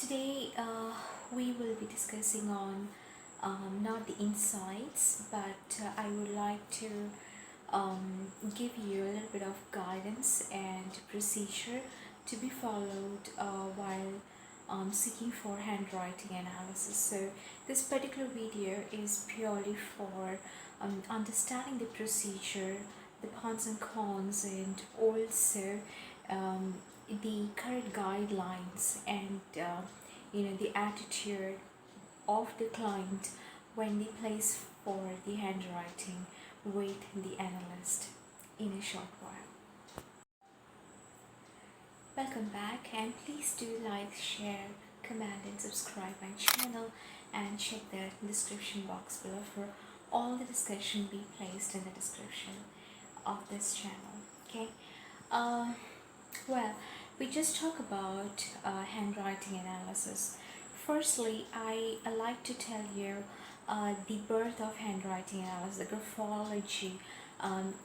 Today we will be discussing on not the insights, but I would like to give you a little bit of guidance and procedure to be followed while seeking for handwriting analysis. So this particular video is purely for understanding the procedure, the pros and cons, and also the current guidelines and the attitude of the client when they place for the handwriting with the analyst in a short while. Welcome back, and please do like, share, comment and subscribe my channel, and check the description box below for all the discussion be placed in the description of this channel. Okay. Well, we just talk about handwriting analysis. Firstly, I like to tell you the birth of handwriting analysis, the graphology,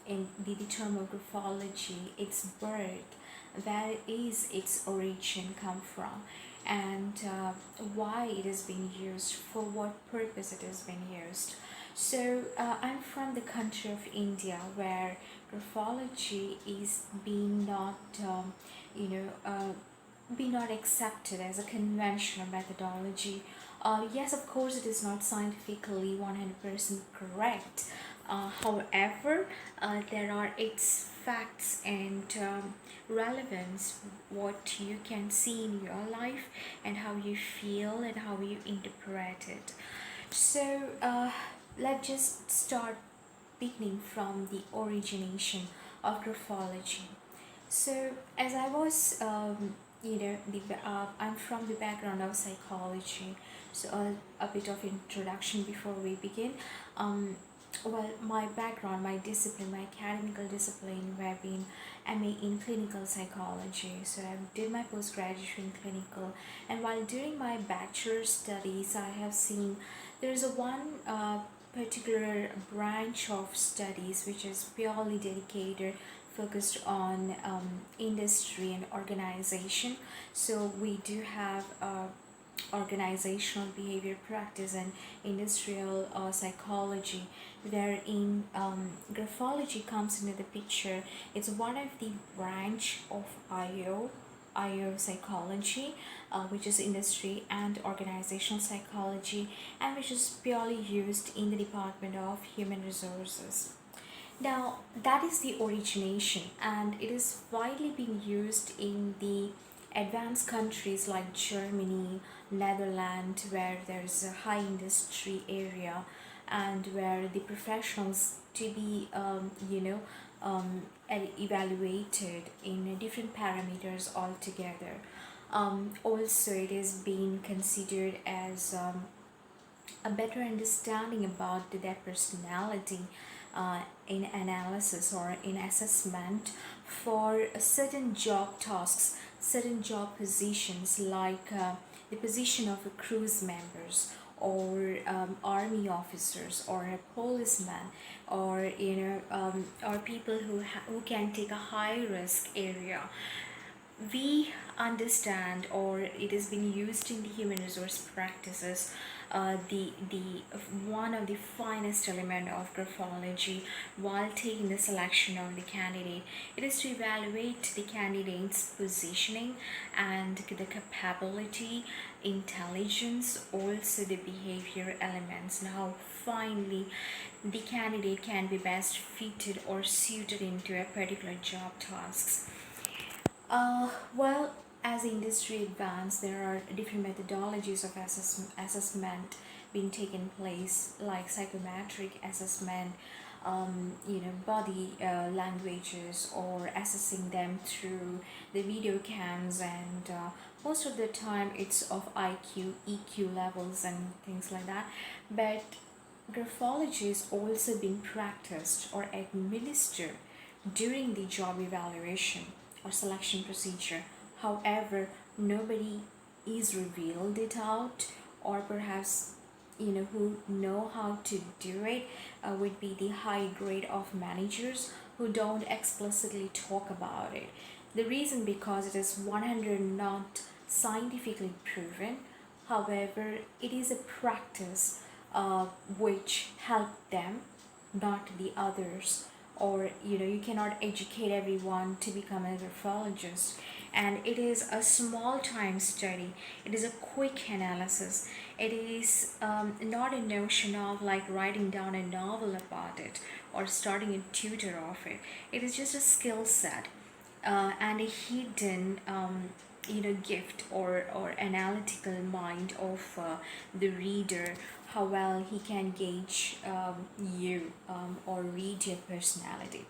in the term of graphology, its birth, where is its origin come from, and why it is being used, for what purpose it is being used. So I'm from the country of India, where graphology is being not be not accepted as a conventional methodology. Yes, of course, it is not scientifically 100% correct. However, there are its facts and relevance, what you can see in your life and how you feel and how you interpret it. So let's just start beginning from the origination of graphology. So as I was I'm from the background of psychology, so a bit of introduction before we begin. Well, my background, my discipline, my academical discipline have been MA in clinical psychology. So I did my post-graduation in clinical, and while doing my bachelor studies, I have seen there is a one particular branch of studies which is purely dedicated, focused on industry and organization. So we do have organizational behavior practice and industrial psychology, wherein graphology comes into the picture. It's one of the branch of IO psychology, which is industry and organizational psychology, and which is purely used in the Department of Human Resources. Now, that is the origination, and it is widely being used in the advanced countries like Germany, Netherlands, where there's a high industry area and where the professionals to be evaluated in different parameters altogether. Also, it is being considered as a better understanding about their personality in analysis or in assessment for certain job tasks, certain job positions, like the position of a cruise members, or army officers, or a policeman, or or people who can take a high risk area. We understand, or it has been used in the human resource practices, the one of the finest element of graphology while taking the selection of the candidate. It is to evaluate the candidate's positioning and the capability, intelligence, also the behavior elements, and how finally the candidate can be best fitted or suited into a particular job tasks. Well, as the industry advances, there are different methodologies of assessment being taken place, like psychometric assessment, body languages, or assessing them through the video cams, and most of the time it's of IQ, EQ levels and things like that. But graphology is also being practiced or administered during the job evaluation or selection procedure. However, nobody is revealed it out, or perhaps who know how to do it would be the high grade of managers who don't explicitly talk about it. The reason, because it is 100 not scientifically proven. However, it is a practice which helped them, not the others. Or you cannot educate everyone to become a graphologist, and it is a small time study. It is a quick analysis. It is not a notion of like writing down a novel about it or starting a tutor of it. It is just a skill set and a hidden gift or analytical mind of the reader, how well he can gauge you or read your personality.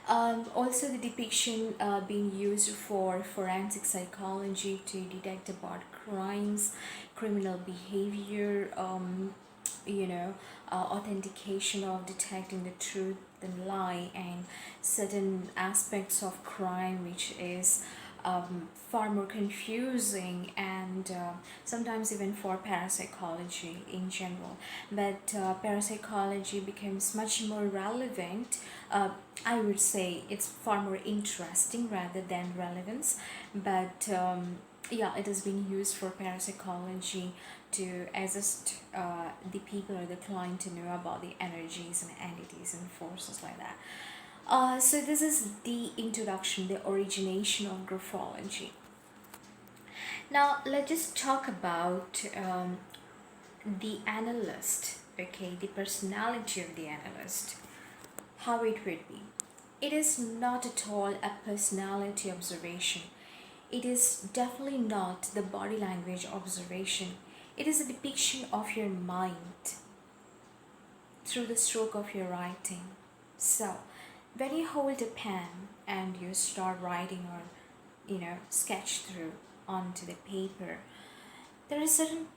Also, the depiction being used for forensic psychology to detect about crimes, criminal behavior, authentication of detecting the truth and lie, and certain aspects of crime, which is far more confusing and sometimes even for parapsychology in general. But parapsychology becomes much more relevant. I would say it's far more interesting rather than relevance. But yeah, it has been used for parapsychology to assist the people or the client to know about the energies and entities and forces like that. So this is the introduction, the origination of graphology. Now let's just talk about the analyst. Okay, the personality of the analyst, how it would be. It is not at all a personality observation. It is definitely not the body language observation. It is a depiction of your mind through the stroke of your writing. So, when you hold a pen and you start writing or sketch through onto the paper, there are certain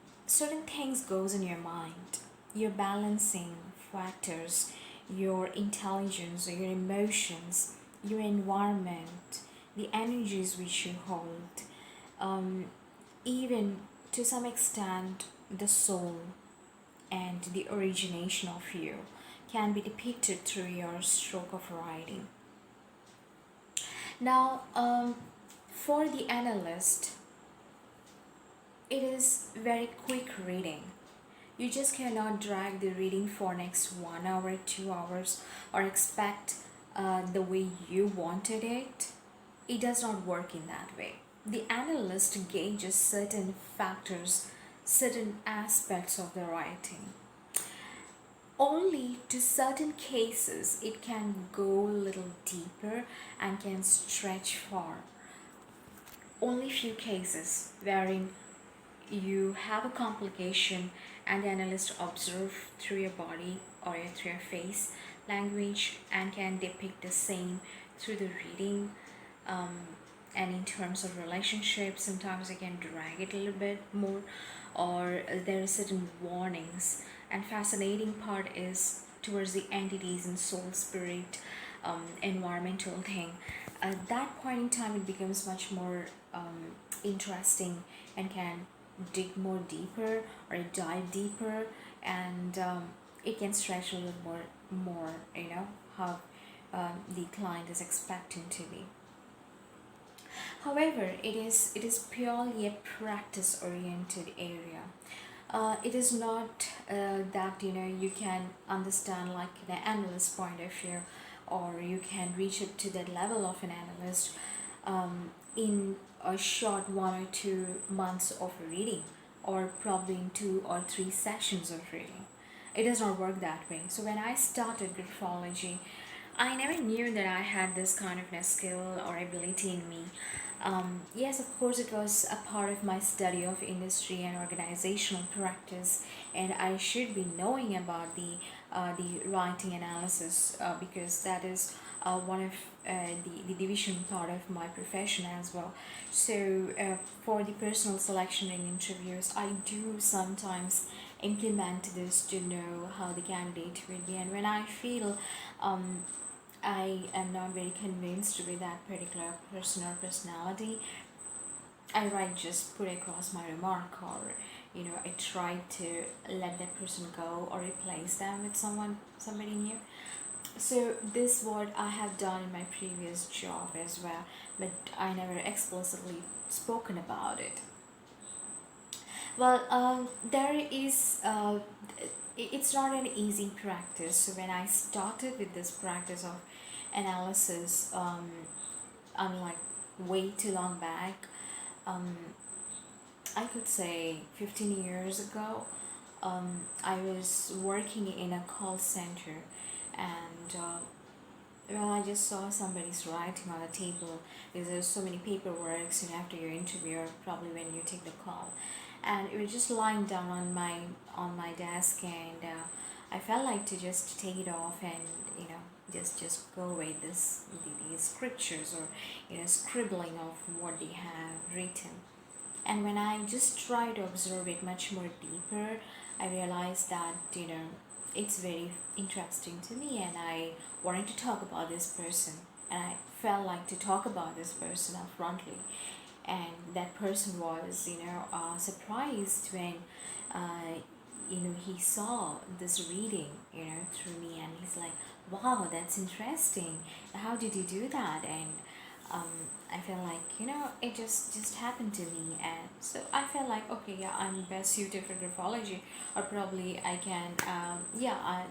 things goes in your mind. You're balancing factors, your intelligence, your emotions, your environment, the energies which you hold, even to some extent the soul and the origination of you can be depicted through your stroke of writing. Now, for the analyst, it is very quick reading. You just cannot drag the reading for next 1 hour, 2 hours, or expect the way you wanted it. It does not work in that way. The analyst gauges certain factors, certain aspects of the writing. Only to certain cases it can go a little deeper and can stretch far. Only few cases wherein you have a complication and the analyst observe through your body or through your face language and can depict the same through the reading. And in terms of relationships, sometimes they can drag it a little bit more, or there are certain warnings. And fascinating part is towards the entities and soul, spirit, environmental thing. At that point in time, it becomes much more interesting and can dig more deeper or dive deeper, and it can stretch a little more how the client is expecting to be. However, it is purely a practice oriented area. It is not that you can understand like the analyst point of view, or you can reach up to that level of an analyst in a short 1 or 2 months of reading, or probably in 2 or 3 sessions of reading. It does not work that way. So when I started graphology, I never knew that I had this kind of a skill or ability in me. Yes, of course, it was a part of my study of industry and organizational practice, and I should be knowing about the writing analysis because that is one of the division part of my profession as well. So for the personal selection and interviews, I do sometimes implement this to know how the candidate will be, and when I feel I am not very convinced with that particular person or personality, I might just put across my remark, or I try to let that person go or replace them with somebody new. So this what I have done in my previous job as well, but I never explicitly spoken about it. Well, there is it's not an easy practice. So when I started with this practice of analysis, unlike way too long back, um, I could say 15 years ago, I was working in a call center, and well, I just saw somebody's writing on a table because there's so many paperworks, and after your interview, or probably when you take the call, and it was just lying down on my desk, and I felt like to just take it off and just go away these scriptures, or scribbling of what they have written. And when I just try to observe it much more deeper, I realized that it's very interesting to me, and I wanted to talk about this person, and I felt like to talk about this person upfrontly. And that person was surprised when he saw this reading through me, and he's like, wow, that's interesting, how did you do that? And um, I felt like it just happened to me, and so I felt like, okay, yeah, I'm best suited for graphology, or probably I can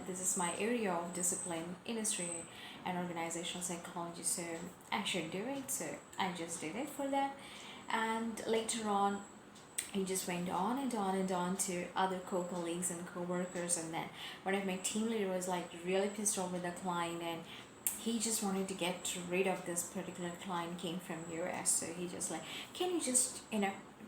this is my area of discipline, industry and organizational psychology, so I should do it. So I just did it for them, and later on it just went on and on and on to other co-colleagues and co-workers. And then one of my team leader was like really pissed off with the client, and he just wanted to get rid of this particular client, came from US. So he just like, can you just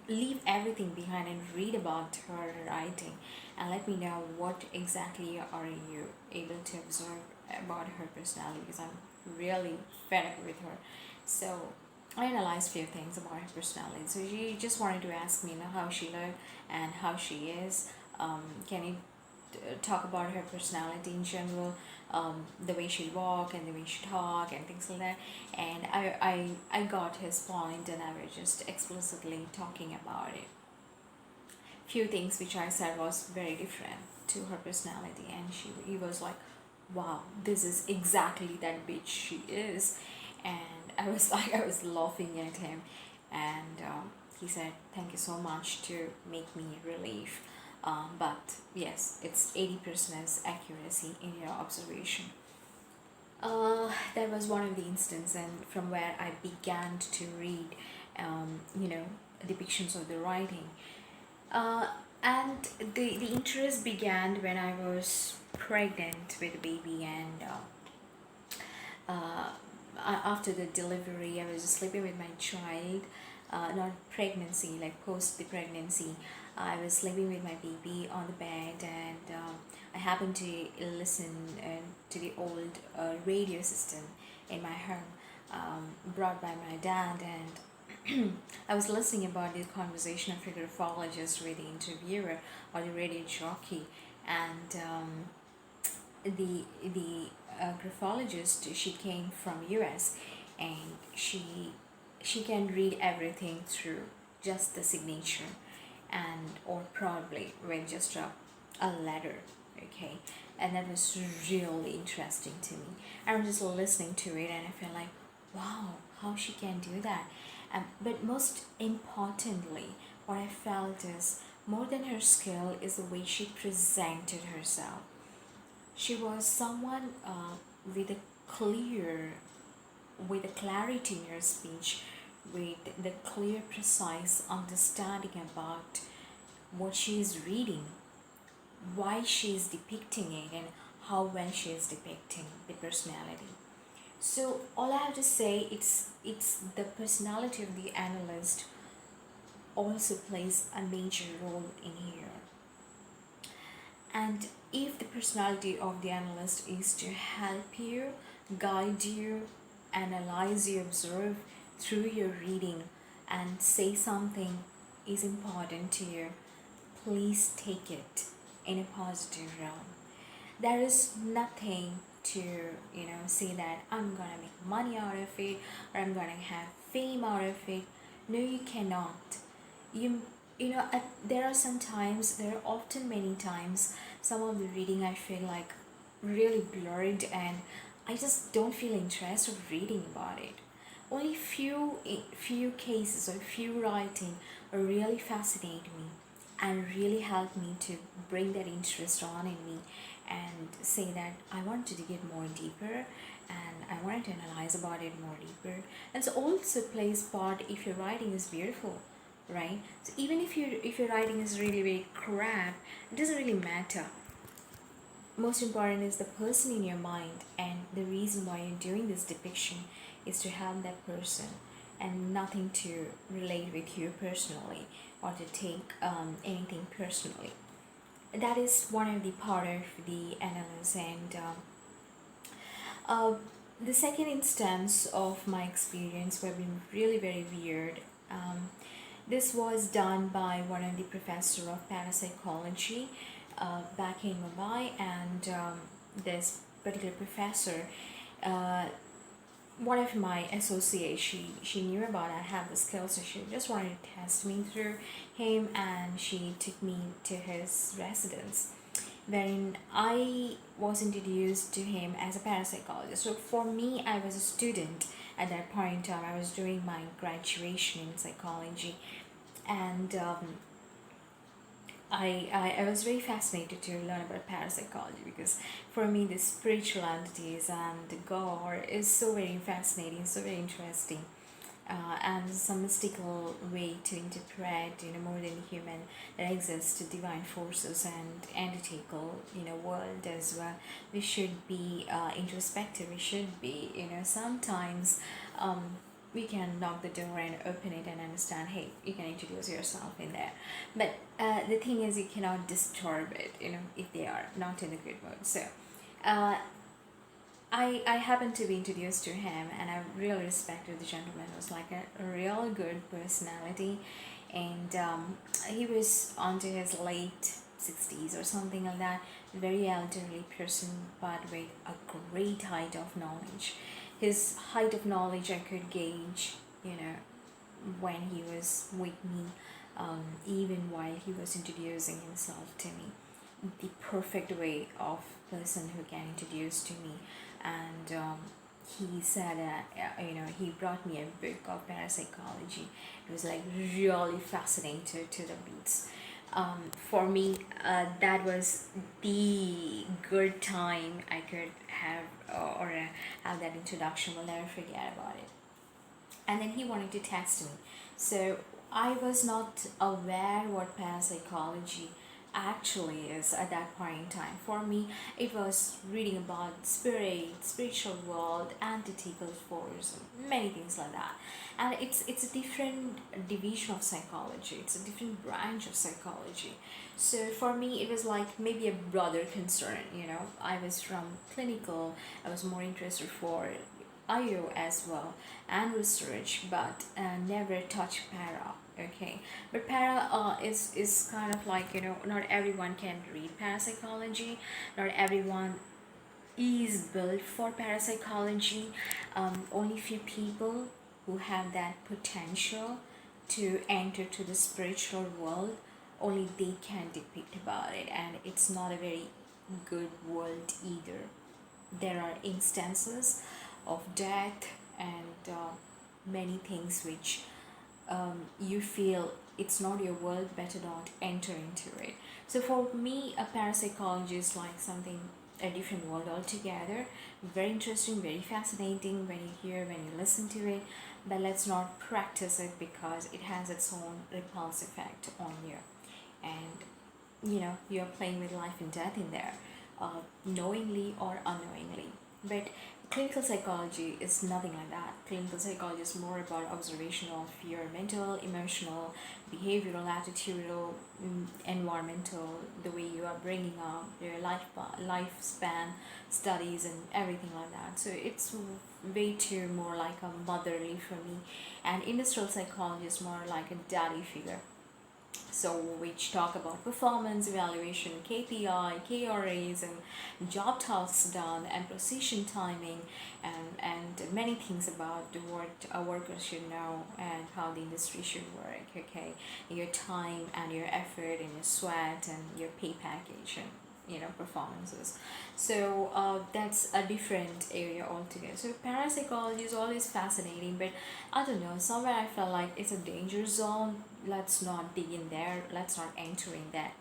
leave everything behind and read about her writing, and let me know what exactly are you able to observe about her personality, because I'm really fed up with her. So I analyzed few things about her personality. So she just wanted to ask me how she looked and how she is. Can you talk about her personality in general, the way she walk and the way she talk and things like that. And I got his point, and I was just explicitly talking about it. Few things which I said was very different to her personality, and he was like, wow, this is exactly that bitch she is. And I was like, I was laughing at him, and he said, thank you so much to make me relief. But yes, it's 80% as accuracy in your observation. That was one of the instances, and from where I began to read, depictions of the writing. And the interest began when I was pregnant with a baby, and after the delivery, I was sleeping with my child, not pregnancy, like post the pregnancy. I was sleeping with my baby on the bed, and I happened to listen to the old radio system in my home, brought by my dad, and I was listening about the conversation of a graphologist with the interviewer or the radio jockey, and the graphologist, she came from US, and she can read everything through just the signature, and or probably with just a letter, okay. And that was really interesting to me. I was just listening to it, and I felt like, wow, how she can do that. But most importantly, what I felt is, more than her skill is the way she presented herself. She was someone with a clear, with a clarity in her speech, with the clear, precise understanding about what she is reading, why she is depicting it, and how well she is depicting the personality. So all I have to say, it's the personality of the analyst also plays a major role in here. And if the personality of the analyst is to help you, guide you, analyze you, observe through your reading, and say something is important to you, please take it in a positive realm. There is nothing to say that I'm gonna make money out of it, or I'm gonna have fame out of it. No, you cannot. There are often many times, some of the reading I feel like really blurred, and I just don't feel interest of reading about it. Only few cases or few writing really fascinate me and really help me to bring that interest on in me and say that I wanted to dig it more deeper and I wanted to analyze about it more deeper. And so also plays part if your writing is beautiful, right? So even if your writing is really very crap, it doesn't really matter. Most important is the person in your mind, and the reason why you're doing this depiction is to help that person and nothing to relate with you personally or to take anything personally. That is one of the part of the analysis. And the second instance of my experience were been really very weird. This was done by one of the professor of parapsychology back in Mumbai, and this particular professor, uh, one of my associates, she knew about I have the skills, so she just wanted to test me through him, and she took me to his residence, wherein I was introduced to him as a parapsychologist. So for me, I was a student at that point in time. I was doing my graduation in psychology, and I was very fascinated to learn about parapsychology, because for me the spiritual entities and God is so very fascinating, so very interesting, and some mystical way to interpret more than human that exists, divine forces and antithetical world as well. We should be introspective. We should be sometimes we can knock the door and open it and understand, hey, you can introduce yourself in there, but the thing is you cannot disturb it if they are not in a good mood. So uh, I happened to be introduced to him, and I really respected the gentleman. It was like a real good personality, and he was onto his late 60s or something like that, very elderly person, but with a great height of knowledge. His height of knowledge I could gauge, when he was with me, even while he was introducing himself to me. The perfect way of person who can introduce to me. And he said he brought me a book of parapsychology. It was like really fascinating to the beats. For me, that was the good time I could have, or have that introduction. Will never forget about it. And then he wanted to test me, so I was not aware what parapsychology actually is at that point in time. For me, it was reading about spirit, spiritual world, antithetical force, many things like that. And it's a different division of psychology. It's a different branch of psychology. So for me, it was like maybe a brother concern. I was from clinical. I was more interested for IO as well and research, but never touch para. Okay, but para is kind of like not everyone can read parapsychology, not everyone is built for parapsychology. Only few people who have that potential to enter to the spiritual world, only they can depict about it, and it's not a very good world either. There are instances of death and many things which you feel it's not your world, better not enter into it. So for me, a parapsychology is like something, a different world altogether. Very interesting, very fascinating when you hear, when you listen to it, but let's not practice it because it has its own repulse effect on you, and you're playing with life and death in there, knowingly or unknowingly. But clinical psychology is nothing like that. Clinical psychology is more about observation of your mental, emotional, behavioral, attitudinal, environmental, the way you are bringing up your lifespan studies and everything like that. So it's way too more like a motherly for me, and industrial psychology is more like a daddy figure. So which talk about performance evaluation, KPI, KRAs, and job tasks done, and precision timing, and many things about what a worker should know and how the industry should work. Okay, your time and your effort and your sweat and your pay package and performances. So that's a different area altogether. So parapsychology is always fascinating, but I don't know, somewhere I felt like it's a danger zone. Let's not dig in there, let's not enter in that.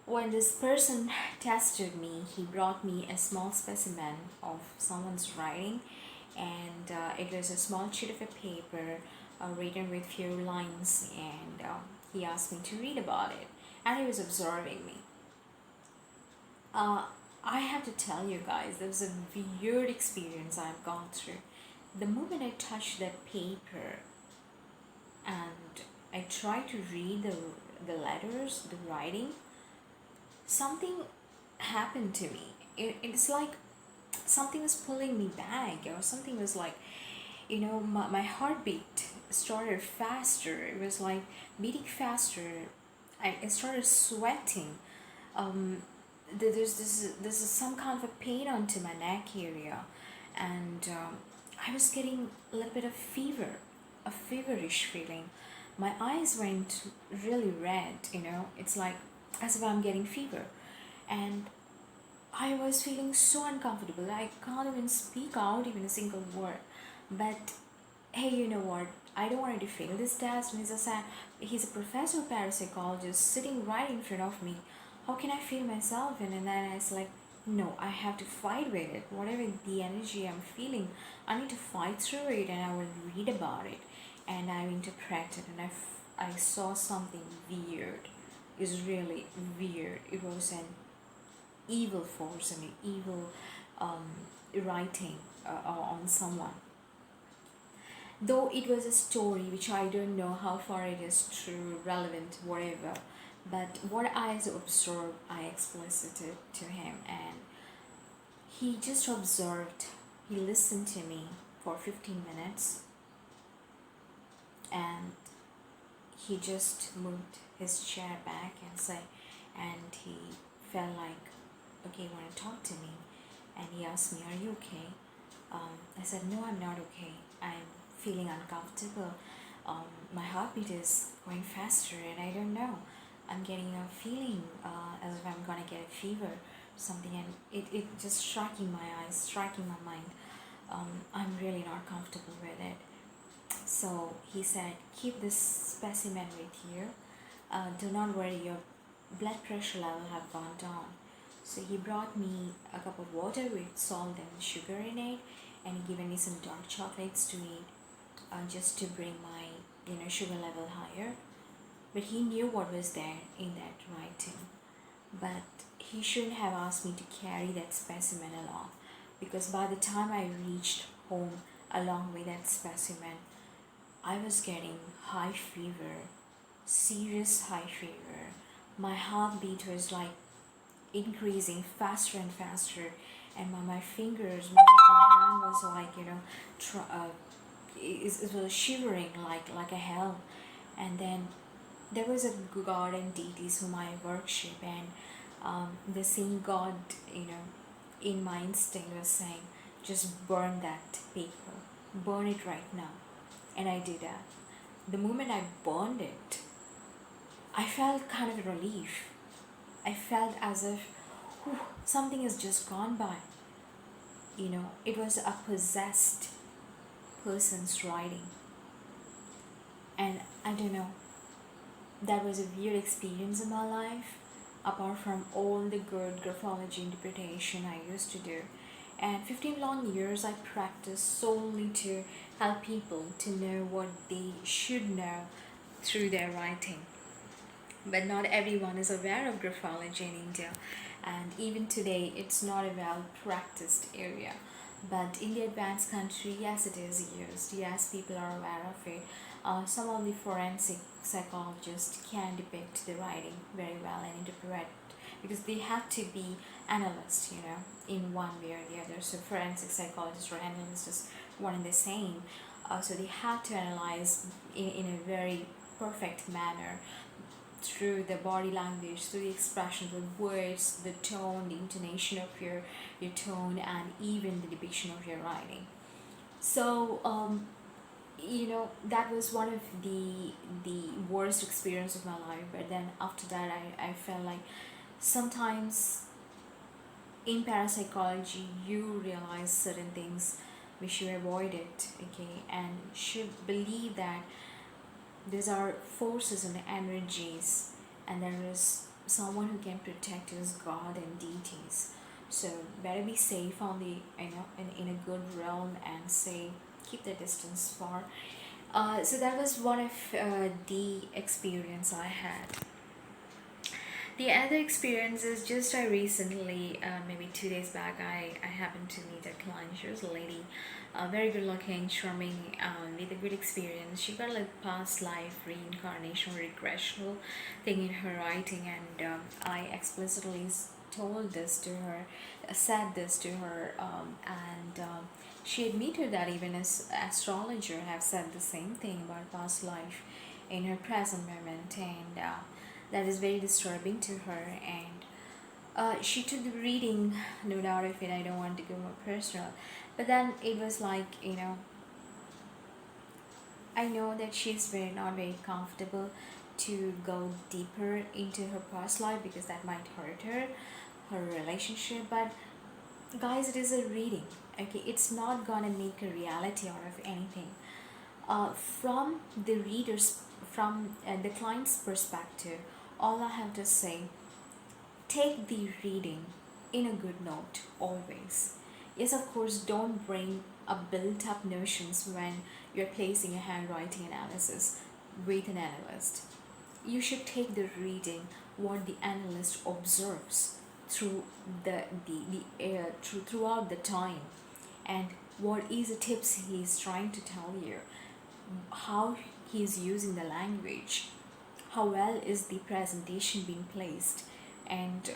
When this person tested me, he brought me a small specimen of someone's writing, and it was a small sheet of a paper written with few lines, and he asked me to read about it, and he was observing me. I have to tell you guys, there was a weird experience I've gone through. The moment I touched that paper and I tried to read the letters, the writing, something happened to me. It's like something was pulling me back, or something was like, my heartbeat started faster. It was like beating faster. I started sweating. There's this is some kind of a pain onto my neck area, and I was getting a little bit of fever, a feverish feeling. My eyes went really red. It's like as if I'm getting fever, and I was feeling so uncomfortable. I can't even speak out even a single word. But hey, you know what? I don't want to fail this test. He's a professor of parapsychologist sitting right in front of me. How can I feel myself? And then I was like, no, I have to fight with it. Whatever the energy I'm feeling, I need to fight through it, and I will read about it. And I interpreted, and I saw something weird. It's really weird. It was an evil force and an evil writing on someone. Though it was a story which I don't know how far it is true, relevant, whatever, but what I observed, I explicited to him, and he just observed. He listened to me for 15 minutes, and he just moved his chair back and he felt like, okay, you want to talk to me? And he asked me, are you okay? I said, no, I'm not okay. I'm feeling uncomfortable. My heartbeat is going faster, and I don't know. I'm getting a feeling as if I'm gonna get a fever, something, and it just striking my eyes, striking my mind. I'm really not comfortable with it. So he said, keep this specimen with you. Do not worry, your blood pressure level have gone down. So he brought me a cup of water with salt and sugar in it, and he given me some dark chocolates to eat, just to bring my sugar level higher. But he knew what was there in that writing. But he shouldn't have asked me to carry that specimen along, because by the time I reached home along with that specimen, I was getting high fever, serious high fever. My heartbeat was like increasing faster and faster, and my fingers, my hand was like, it was shivering like a hell. And then there was a god and deities whom I worship, and the same god, in my instinct was saying, just burn that paper, burn it right now. And I did that. The moment I burned it, I felt kind of a relief. I felt as if something has just gone by. It was a possessed person's writing. And I don't know, that was a weird experience in my life, apart from all the good graphology interpretation I used to do. And 15 long years I practiced solely to help people to know what they should know through their writing. But not everyone is aware of graphology in India, and even today it's not a well practiced area. But in the advanced country, yes, it is used. Yes, people are aware of it. Some of the forensic psychologists can depict the writing very well and interpret, because they have to be analysts, in one way or the other. So forensic psychologists or analysts is one and the same. So they have to analyze in a very perfect manner, through the body language, through the expression, the words, the tone, the intonation of your tone, and even the depiction of your writing. So that was one of the worst experience of my life. But then after that, I felt like sometimes in parapsychology you realize certain things which you avoided, okay, and should believe that these are forces and energies, and there is someone who can protect you as God and deities. So better be safe on the, in a good realm, and say keep the distance far. So that was one of the experience I had. The other experience is just I recently, maybe 2 days back, I happened to meet a client. She was a lady, very good looking, charming, with a good experience. She got like past life reincarnation regressional thing in her writing, and I explicitly told this to her, said this to her, and she admitted that even as astrologer have said the same thing about past life in her present moment, and that is very disturbing to her. And she took the reading, no doubt of it. I don't want to go more personal, but then it was like, I know that she's not very comfortable to go deeper into her past life because that might hurt her relationship. But guys, it is a reading, okay? It's not gonna make a reality out of anything. From the reader's, from the client's perspective, all I have to say, take the reading in a good note always. Yes, of course, don't bring a built up notions when you're placing a handwriting analysis with an analyst. You should take the reading what the analyst observes through throughout the time, and what is the tips he's trying to tell you, how he's using the language, how well is the presentation being placed, and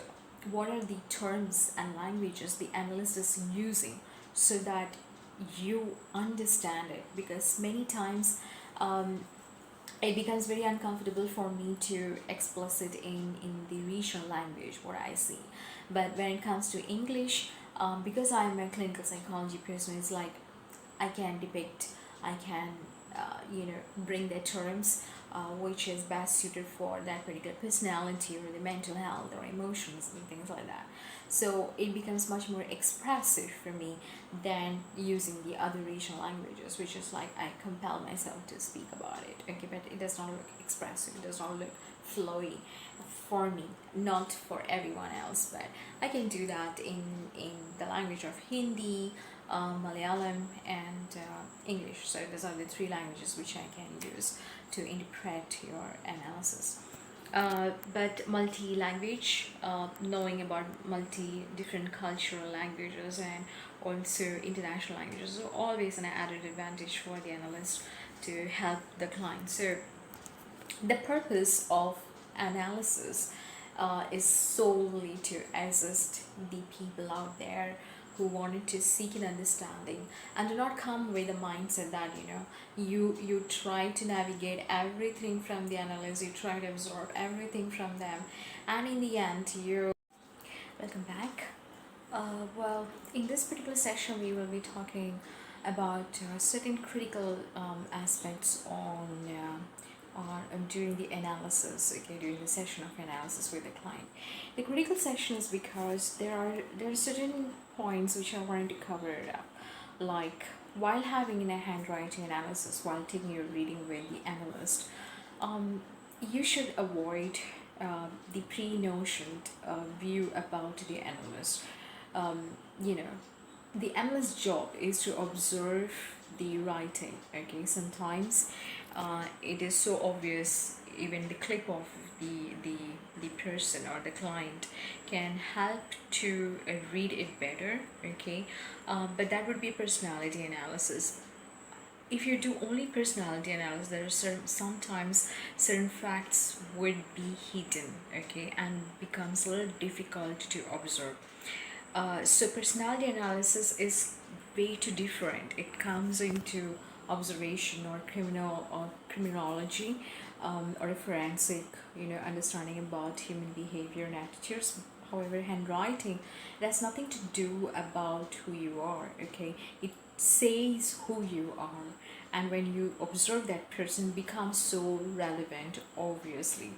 what are the terms and languages the analyst is using, so that you understand it. Because many times it becomes very uncomfortable for me to explicit in the regional language what I see. But when it comes to English, because I'm a clinical psychology person, it's like I can depict, I can bring the terms which is best suited for that particular personality or the mental health or emotions and things like that. So it becomes much more expressive for me than using the other regional languages, which is like I compel myself to speak about it, okay, but it does not look expressive, it does not look flowy for me, not for everyone else. But I can do that in the language of Hindi, Malayalam, and English. So those are the three languages which I can use to interpret your analysis. But multi-language, knowing about different cultural languages and also international languages is always an added advantage for the analyst to help the client. So the purpose of analysis is solely to assist the people out there who wanted to seek an understanding, and do not come with a mindset that you try to navigate everything from the analyst, you try to absorb everything from them, and in the end you welcome back. Well, in this particular session we will be talking about certain critical aspects on during the analysis, okay, during the session of analysis with the client. The critical section is because there are certain points which I wanted to cover it up, like while having a handwriting analysis, while taking your reading with the analyst, you should avoid the pre-notioned view about the analyst. The analyst's job is to observe the writing, okay. Sometimes it is so obvious, even the clip of the person or the client can help to read it better, okay. But that would be personality analysis. If you do only personality analysis, there are sometimes certain facts would be hidden, okay, and becomes a little difficult to observe. So personality analysis is way too different. It comes into observation or criminology, or a forensic understanding about human behavior and attitudes. However, handwriting, it has nothing to do about who you are, okay. It says who you are, and when you observe that person, becomes so relevant, obviously.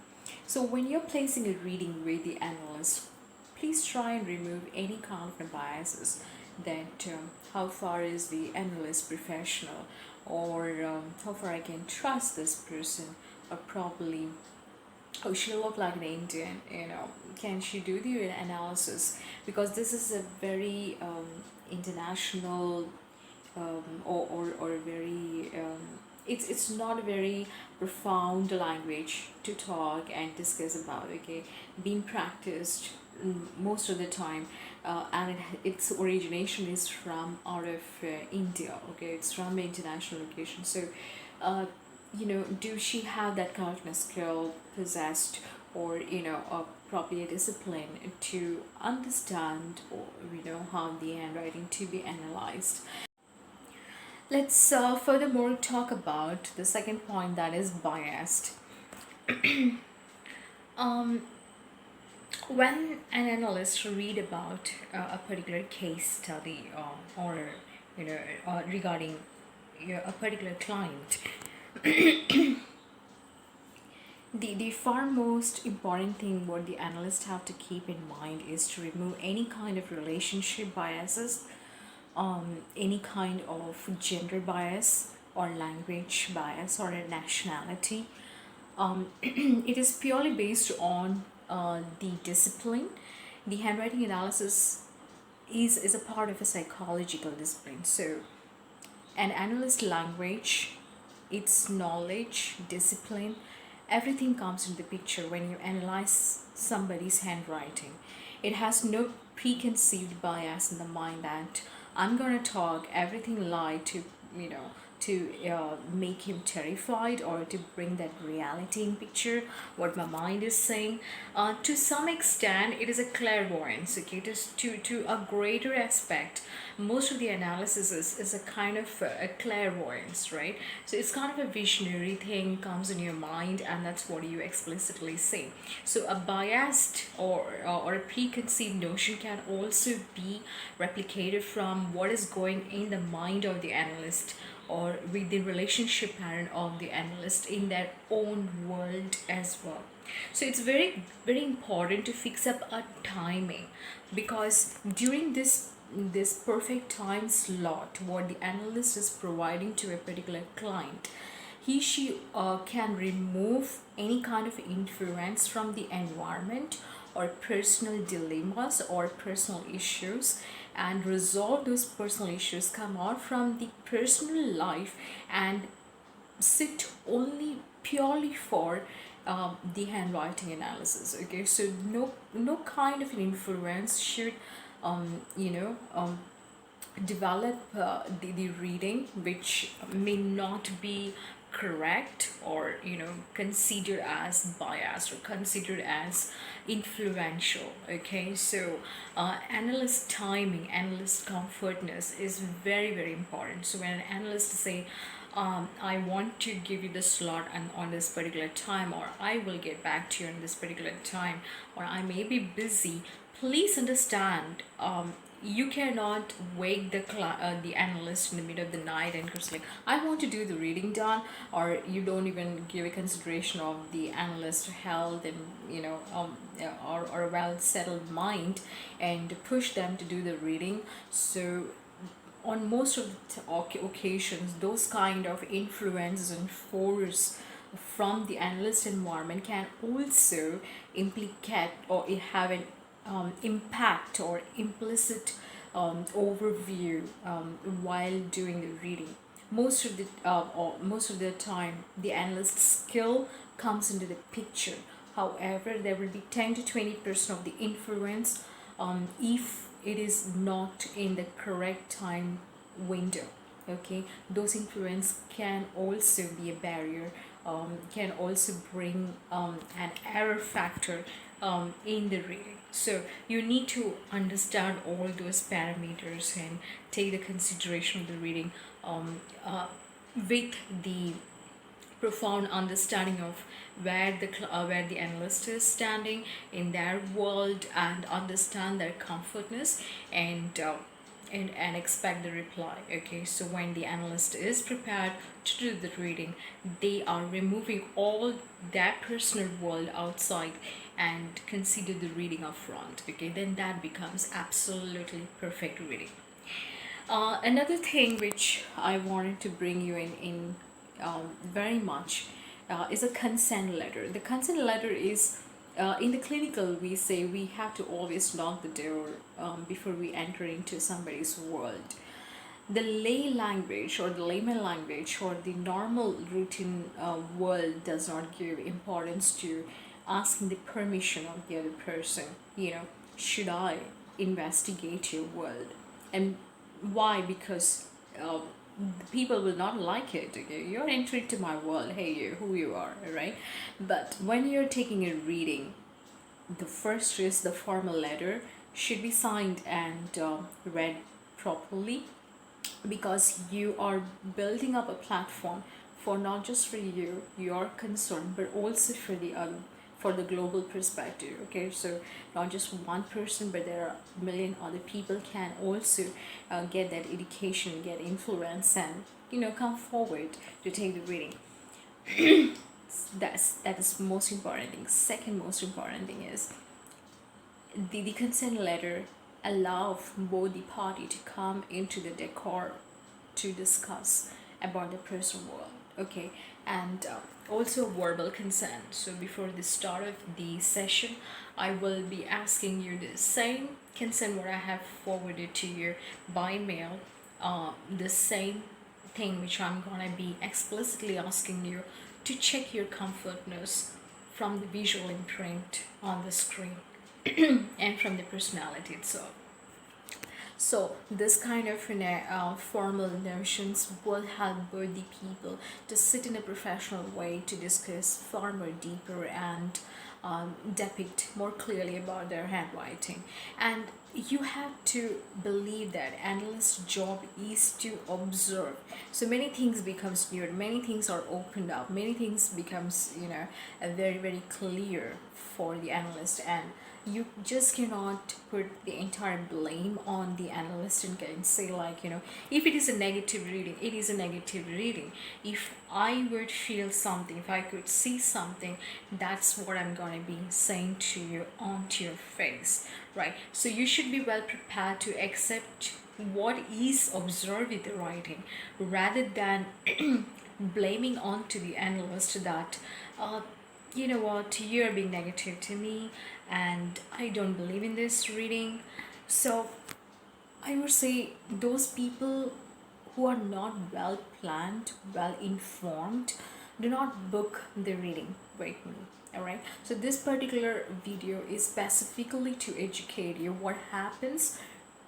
So when you're placing a reading with the analyst, please try and remove any kind of biases that how far is the analyst professional, or how far I can trust this person, or probably oh, she look like an Indian, can she do the analysis, because this is a very international or very it's not a very profound language to talk and discuss about, okay, being practiced most of the time, and its origination is from out of India, okay, it's from an international location. So do she have that kind of skill possessed, or probably a discipline to understand, or how the handwriting to be analyzed. Let's furthermore talk about the second point, that is biased. um, when an analyst read about a particular case study, or regarding a particular client, the far most important thing what the analysts have to keep in mind is to remove any kind of relationship biases, any kind of gender bias or language bias or a nationality. It is purely based on the discipline. The handwriting analysis is a part of a psychological discipline. So an analyst language, its knowledge, discipline, everything comes into the picture when you analyze somebody's handwriting. It has no preconceived bias in the mind that I'm gonna talk everything lie to make him terrified, or to bring that reality in picture what my mind is saying. To some extent it is a clairvoyance, okay, it is to a greater aspect. Most of the analysis is a kind of a clairvoyance, right? So it's kind of a visionary thing comes in your mind, and that's what you explicitly say. So a biased or a preconceived notion can also be replicated from what is going in the mind of the analyst, or with the relationship pattern of the analyst in their own world as well. So it's very very important to fix up a timing, because during this perfect time slot what the analyst is providing to a particular client, she can remove any kind of influence from the environment or personal dilemmas or personal issues, and resolve those personal issues, come out from the personal life, and sit only purely for the handwriting analysis, okay. So no kind of an influence should develop the reading which may not be correct, or considered as biased or considered as influential, okay. So analyst timing, analyst comfortness is very very important. So when an analyst say I want to give you the slot and on this particular time, or I will get back to you on this particular time, or I may be busy, please understand, you cannot wake the analyst in the middle of the night and just like, I want to do the reading done, or you don't even give a consideration of the analyst's health and or a well settled mind, and push them to do the reading. So on most of the occasions those kind of influences and force from the analyst environment can also implicate or have an impact or implicit overview while doing the reading. Most of the time the analyst skill comes into the picture. However, there will be 10 to 20% of the influence if it is not in the correct time window, okay. Those influence can also be a barrier, can also bring an error factor in the reading. So you need to understand all those parameters and take the consideration of the reading with the profound understanding of where the analyst is standing in their world, and understand their comfortness, and and expect the reply. Okay, so when the analyst is prepared to do the reading, they are removing all that personal world outside and consider the reading up front. Okay, then that becomes absolutely perfect reading. Another thing which I wanted to bring you in very much is a consent letter. The consent letter is in the clinical, we say we have to always knock the door before we enter into somebody's world. The lay language or the layman language or the normal routine world does not give importance to asking the permission of the other person. Should I investigate your world? And why? Because people will not like it. Okay, you're entering to my world. Hey, you, who you are, right? But when you're taking a reading, the first is the formal letter should be signed and read properly, because you are building up a platform for not just for you, your concern, but also for the other, for the global perspective. Okay, so not just one person, but there are a million other people can also get that education, get influence, and come forward to take the reading. That is most important thing. Second most important thing is the consent letter allow both the party to come into the decor to discuss about the personal world. Okay, and also verbal consent. So before the start of the session, I will be asking you the same consent what I have forwarded to you by mail, the same thing which I'm gonna be explicitly asking you to check your comfortness from the visual imprint on the screen and from the personality itself. So this kind of formal notions will help both the people to sit in a professional way to discuss far more deeper and depict more clearly about their handwriting. And you have to believe that analyst's job is to observe. So many things becomes new, many things are opened up, many things becomes very very clear for the analyst, and you just cannot put the entire blame on the analyst and can say like, if it is a negative reading, it is a negative reading. If I would feel something, if I could see something, that's what I'm going to be saying to you onto your face, right? So you should be well prepared to accept what is observed in the writing rather than blaming onto the analyst that you know what, you're being negative to me and I don't believe in this reading. So I would say those people who are not well planned, well informed, do not book the reading with me. Alright, so this particular video is specifically to educate you what happens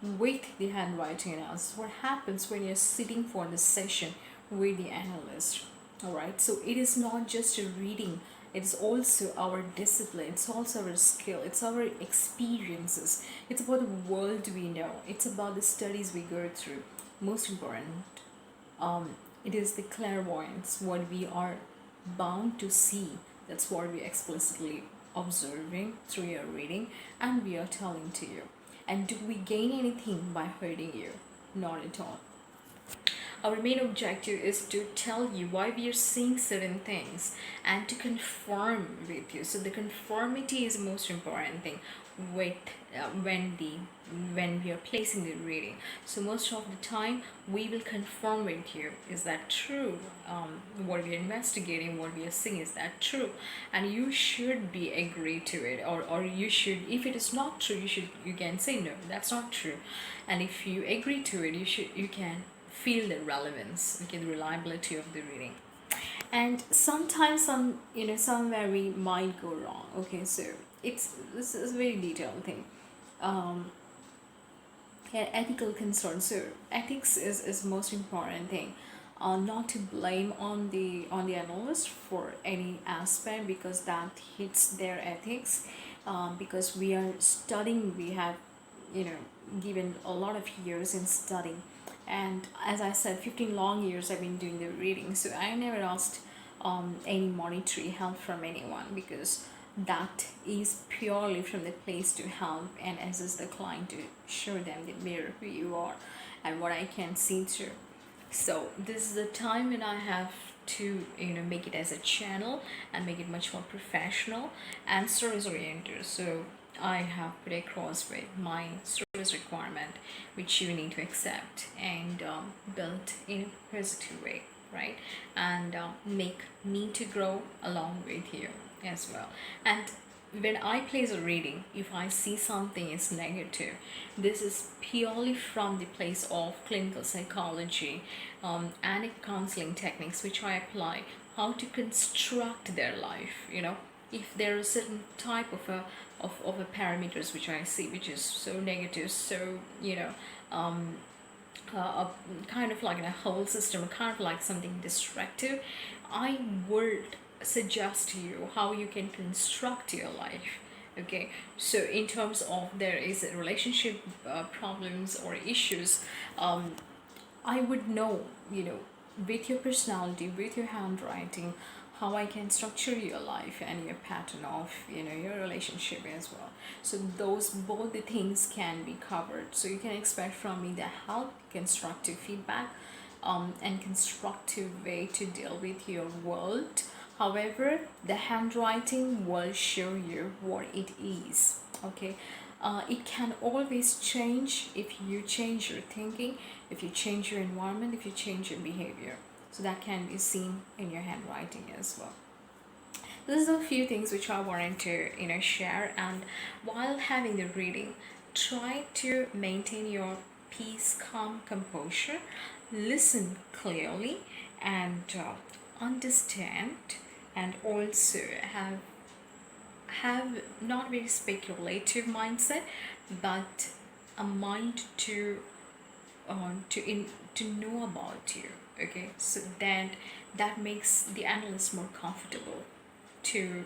with the handwriting analysis, what happens when you're sitting for the session with the analyst. Alright, so it is not just a reading, it's also our discipline, it's also our skill, it's our experiences, it's about the world we know, it's about the studies we go through. Most important, it is the clairvoyance, what we are bound to see, that's what we explicitly observing through your reading and we are telling to you. And do we gain anything by hurting you? Not at all. Our main objective is to tell you why we are seeing certain things and to confirm with you. So the conformity is the most important thing with when we are placing the reading. So most of the time we will confirm with you, is that true? What we are investigating, what we are seeing, is that true? And you should be agree to it, or you should, if it is not true, you can say no, that's not true. And if you agree to it, you can feel the relevance, okay, the reliability of the reading. And sometimes somewhere we might go wrong. Okay, so this is a very detailed thing. Ethical concerns. So ethics is most important thing. Not to blame on the analyst for any aspect, because that hits their ethics. Because we are studying, we have given a lot of years in studying, and as I said, 15 long years I've been doing the reading, so I never asked any monetary help from anyone, because that is purely from the place to help and assist the client, to show them the mirror who you are and what I can see through. So this is the time when I have to make it as a channel and make it much more professional and service oriented. So I have put across with my service requirement, which you need to accept and build in a positive way, right? And make me to grow along with you as well. And when I place a reading, if I see something is negative, this is purely from the place of clinical psychology and counseling techniques which I apply, how to construct their life. If there is a certain type of a parameters which I see which is so negative, so a kind of like in a whole system, kind of like something destructive, I would suggest to you how you can construct your life. Okay, so in terms of there is a relationship problems or issues, I would know, with your personality, with your handwriting, how I can structure your life and your pattern of, your relationship as well. So those both the things can be covered. So you can expect from me the help, constructive feedback, and constructive way to deal with your world. However, the handwriting will show you what it is. Okay, it can always change if you change your thinking, if you change your environment, if you change your behavior. So that can be seen in your handwriting as well. This is a few things which I wanted to share. And while having the reading, try to maintain your peace, calm, composure, listen clearly, and understand, and also have not very speculative mindset, but a mind to know about you. Okay, so then that makes the analyst more comfortable to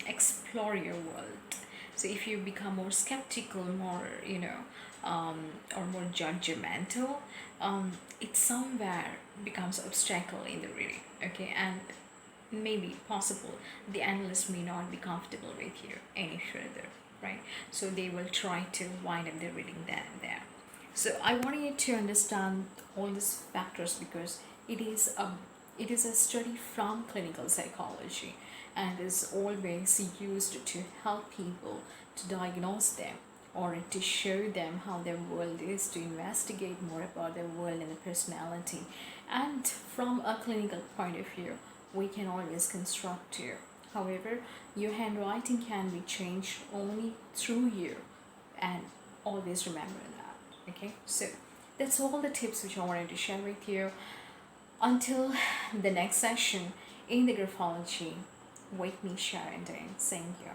explore your world. So if you become more skeptical, more or more judgmental, it somewhere becomes obstacle in the reading. Okay, and maybe possible the analyst may not be comfortable with you any further, right? So they will try to wind up the reading then and there. So I want you to understand all these factors, because it is a study from clinical psychology and is always used to help people to diagnose them or to show them how their world is, to investigate more about their world and the personality. And from a clinical point of view, we can always construct you. However, your handwriting can be changed only through you, and always remember that. Okay, so that's all the tips which I wanted to share with you. Until the next session in the graphology, with me, Sharon Dane. Thank you.